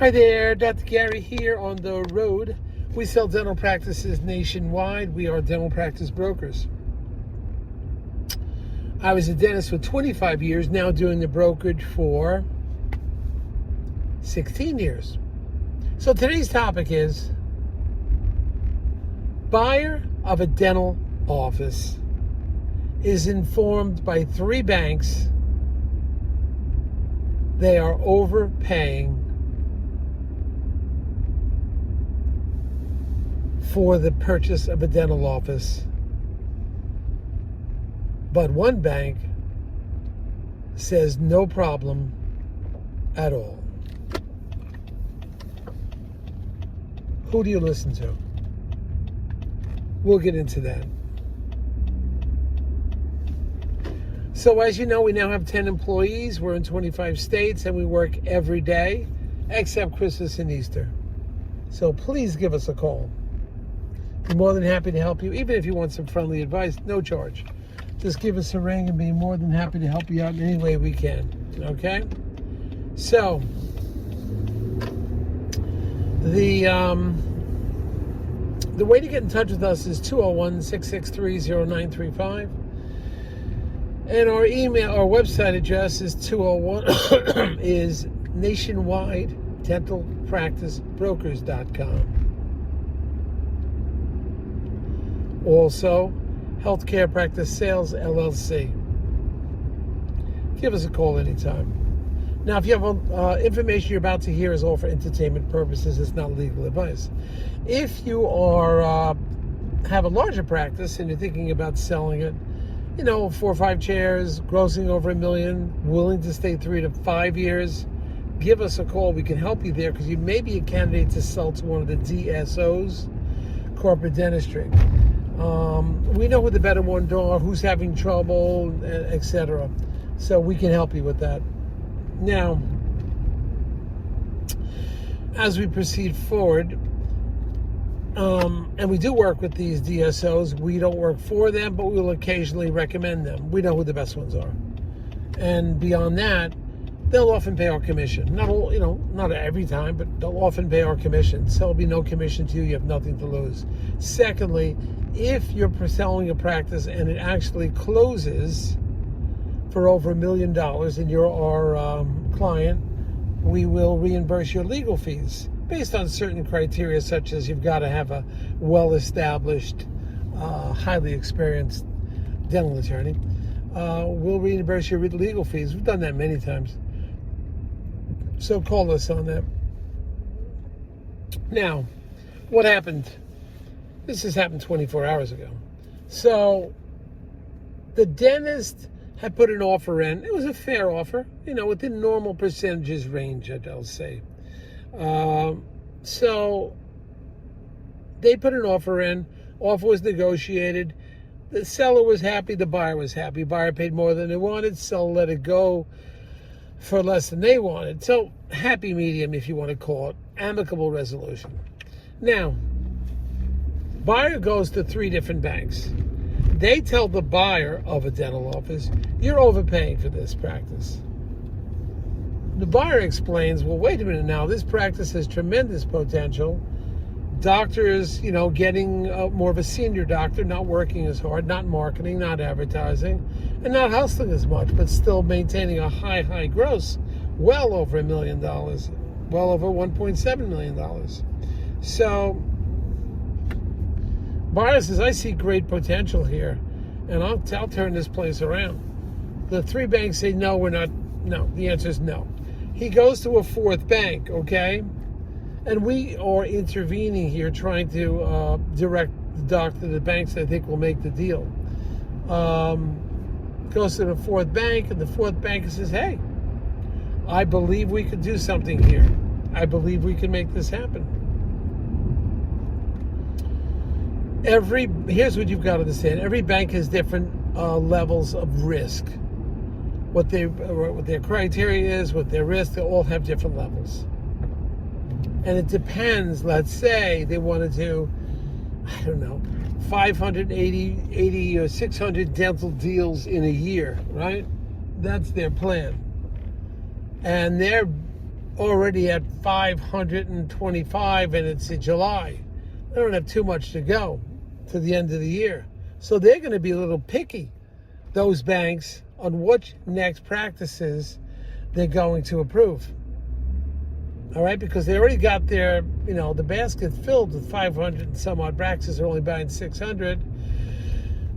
Hi there, Dr. Gary here on the road. We sell dental practices nationwide. We are dental practice brokers. I was a dentist for 25 years, now doing the brokerage for 16 years. So today's topic is buyer of a dental office is informed by 3 banks they are overpaying for the purchase of a dental office. But one bank says no problem at all. Who do you listen to? We'll get into that. So as you know, we now have 10 employees. We're in 25 states and we work every day except Christmas and Easter. So please give us a call. We're more than happy to help you, even if you want some friendly advice, no charge. Just give us a ring and be more than happy to help you out in any way we can, okay? So, the way to get in touch with us is 201-663-0935. And our website address is 201 is nationwidedentalpracticebrokers.com. Also, Healthcare Practice Sales, LLC. Give us a call anytime. Now, if you have information you're about to hear is all for entertainment purposes, it's not legal advice. If you are have a larger practice and you're thinking about selling it, 4 or 5 chairs, grossing over $1 million, willing to stay 3 to 5 years, give us a call. We can help you there because you may be a candidate to sell to one of the DSOs, corporate dentistry. We know who the better ones are, who's having trouble, etc. So we can help you with that. Now, as we proceed forward, and we do work with these DSOs, we don't work for them, but we'll occasionally recommend them. We know who the best ones are. And beyond that, they'll often pay our commission. Not every time, but they'll often pay our commission. So there'll be no commission to you. You have nothing to lose. Secondly, if you're selling a practice and it actually closes for over $1 million and you're our client, we will reimburse your legal fees based on certain criteria, such as you've got to have a well-established, highly experienced dental attorney. We'll reimburse your legal fees. We've done that many times. So call us on that. Now, what happened? This has happened 24 hours ago. So the dentist had put an offer in. It was a fair offer, within normal percentages range, I'll say. So they put an offer in. Offer was negotiated. The seller was happy. The buyer was happy. Buyer paid more than they wanted. Seller let it go for less than they wanted. So happy medium, if you want to call it. Amicable resolution. Now, buyer goes to 3 different banks. They tell the buyer of a dental office, you're overpaying for this practice. The buyer explains, well, wait a minute now, this practice has tremendous potential. Doctors, getting more of a senior doctor, not working as hard, not marketing, not advertising, and not hustling as much, but still maintaining a high gross, well over $1 million, well over $1.7 million. So, buyer says, I see great potential here, and I'll turn this place around. The 3 banks say, no, we're not. No, the answer is no. He goes to a 4th bank, okay? And we are intervening here, trying to direct the doctor to the banks that I think will make the deal. Goes to the 4th bank, and the 4th bank says, hey, I believe we could do something here. I believe we can make this happen. Here's what you've got to understand. Every bank has different levels of risk. What their criteria is, what their risk, they all have different levels. And it depends. Let's say they want to do, 580 or 600 dental deals in a year, right? That's their plan. And already at 525 and it's in July. They don't have too much to go to the end of the year. So they're going to be a little picky, those banks, on which next practices they're going to approve. All right, because they already got their, the basket filled with 500 and some odd practices. They're only buying 600.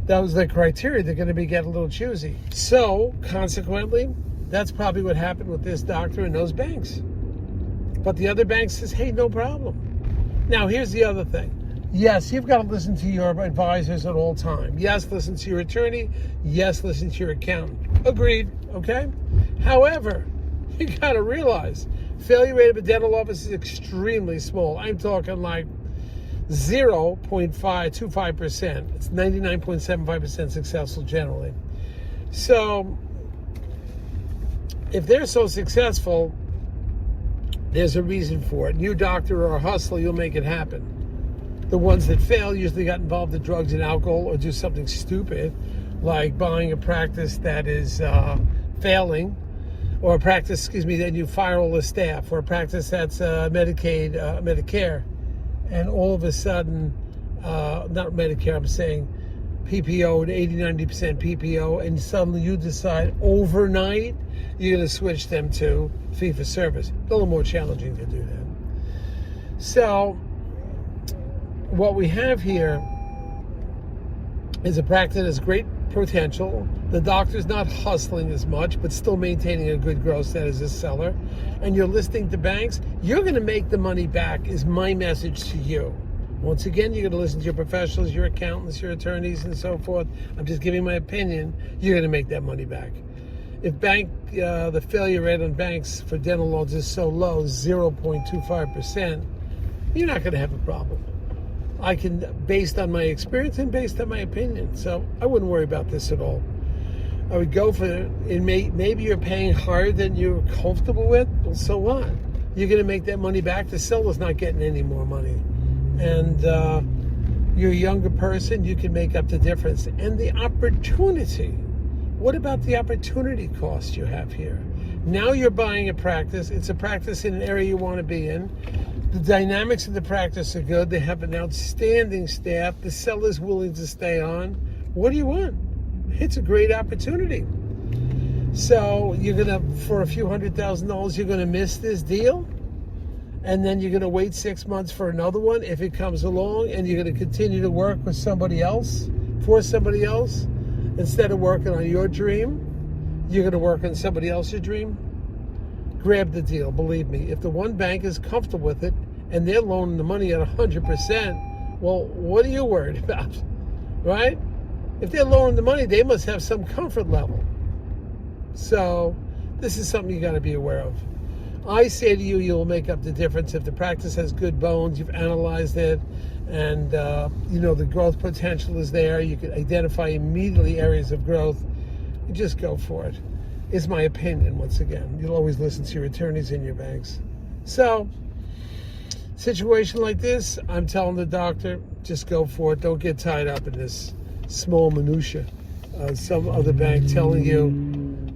That was the criteria. They're going to be getting a little choosy. So, consequently, that's probably what happened with this doctor and those banks. But the other bank says, hey, no problem. Now, here's the other thing. Yes, you've got to listen to your advisors at all times. Yes, listen to your attorney. Yes, listen to your accountant. Agreed, okay? However, you got to realize failure rate of a dental office is extremely small. I'm talking like 0.525%. It's 99.75% successful generally. So if they're so successful, there's a reason for it. You doctor or a hustler, you'll make it happen. The ones that fail usually got involved in drugs and alcohol or do something stupid, like buying a practice that is failing, or a practice, then you fire all the staff, or a practice that's Medicare, and all of a sudden, not Medicare, I'm saying PPO, 80-90% PPO, and suddenly you decide overnight you're going to switch them to fee-for-service. A little more challenging to do that. So what we have here is a practice that has great potential. The doctor's not hustling as much, but still maintaining a good gross net as a seller. And you're listing to banks, you're going to make the money back, is my message to you. Once again, you're going to listen to your professionals, your accountants, your attorneys, and so forth. I'm just giving my opinion. You're going to make that money back. If the failure rate on banks for dental loans is so low, 0.25%, you're not going to have a problem. I can, based on my experience and based on my opinion. So I wouldn't worry about this at all. I would go for it. Maybe you're paying higher than you're comfortable with. Well, so what? You're going to make that money back. The seller's not getting any more money. And you're a younger person, you can make up the difference. And the opportunity. What about the opportunity cost you have here? Now you're buying a practice. It's a practice in an area you want to be in. The dynamics of the practice are good. They have an outstanding staff. The seller's willing to stay on. What do you want? It's a great opportunity. So you're going to, for a few $100,000, you're going to miss this deal? And then you're going to wait 6 months for another one if it comes along, and you're going to continue to work with somebody else, for somebody else, instead of working on your dream. You're going to work on somebody else's dream. Grab the deal, believe me. If the one bank is comfortable with it and they're loaning the money at 100%, well, what are you worried about, right? If they're loaning the money, they must have some comfort level. So this is something you got to be aware of. I say to you, you'll make up the difference if the practice has good bones, you've analyzed it, and the growth potential is there. You can identify immediately areas of growth. You just go for it. It's my opinion, once again. You'll always listen to your attorneys and your banks. So, situation like this, I'm telling the doctor, just go for it. Don't get tied up in this small minutia. Some other bank telling you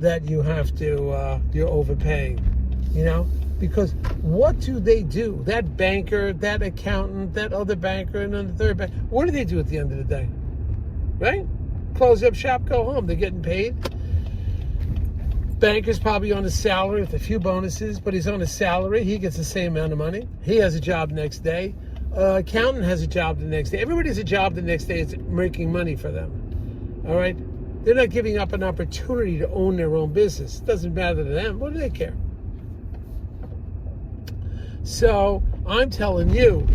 that you have to, you're overpaying. Because what do they do? That banker, that accountant, that other banker, and then the third bank, what do they do at the end of the day? Right? Close up shop, go home. They're getting paid. Banker's probably on a salary with a few bonuses, but he's on a salary. He gets the same amount of money. He has a job next day. Accountant has a job the next day. Everybody has a job the next day. It's making money for them. All right? They're not giving up an opportunity to own their own business. It doesn't matter to them. What do they care? So I'm telling you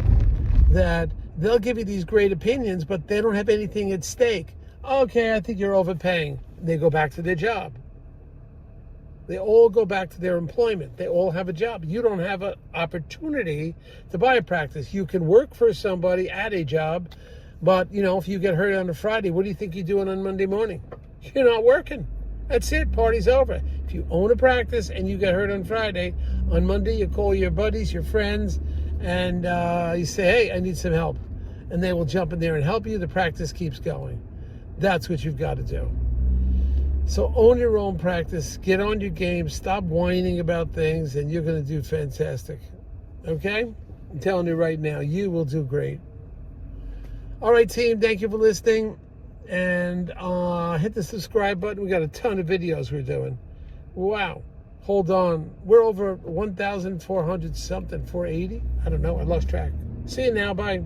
that they'll give you these great opinions, but they don't have anything at stake. Okay, I think you're overpaying. They go back to their job. They all go back to their employment. They all have a job. You don't have an opportunity to buy a practice. You can work for somebody at a job, but, if you get hurt on a Friday, what do you think you're doing on Monday morning? You're not working. That's it. Party's over. If you own a practice and you get hurt on Friday, on Monday you call your buddies, your friends, and you say, hey, I need some help. And they will jump in there and help you. The practice keeps going. That's what you've got to do. So own your own practice. Get on your game. Stop whining about things, and you're going to do fantastic. Okay? I'm telling you right now, you will do great. All right, team, thank you for listening. And hit the subscribe button. We got a ton of videos we're doing. Wow. Hold on. We're over 1,400 something, 480? I don't know. I lost track. See you now. Bye.